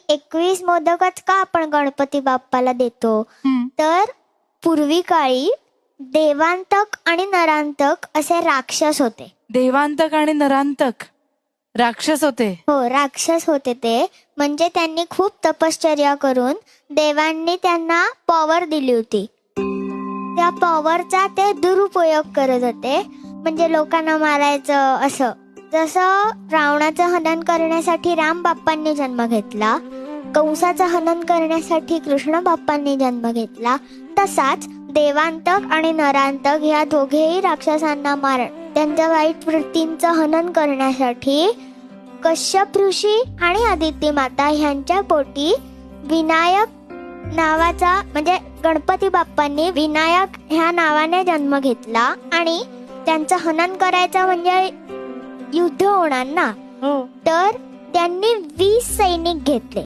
21 मोदकच का आपण गणपती बाप्पाला देतो, तर पूर्वी काळी देवांतक आणि नरांतक असे राक्षस होते. देवांतक आणि नरांतक राक्षस होते. हो, राक्षस होते ते. म्हणजे त्यांनी खूप तपश्चर्या करून देवांनी त्यांना पॉवर दिली होती. त्या पॉवरचा ते दुरुपयोग करत होते. म्हणजे लोकांना मारायचं असं. जसं रावणाचं हनन करण्यासाठी राम बाप्पांनी जन्म घेतला, कंसाचं हनन करण्यासाठी कृष्ण बाप्पांनी जन्म घेतला, तसाच देवांतक आणि नरांतक ह्या दोघेही राक्षसांना त्यांच्या वाईट वृत्तींचं हनन करण्यासाठी कश्यप ऋषी आणि अदिती माता ह्यांच्या पोटी विनायक नावाचा म्हणजे गणपती बाप्पांनी विनायक ह्या नावाने जन्म घेतला. आणि त्यांचं हनन करायचं म्हणजे युद्ध होणार ना, तर त्यांनी 20 सैनिक घेतले.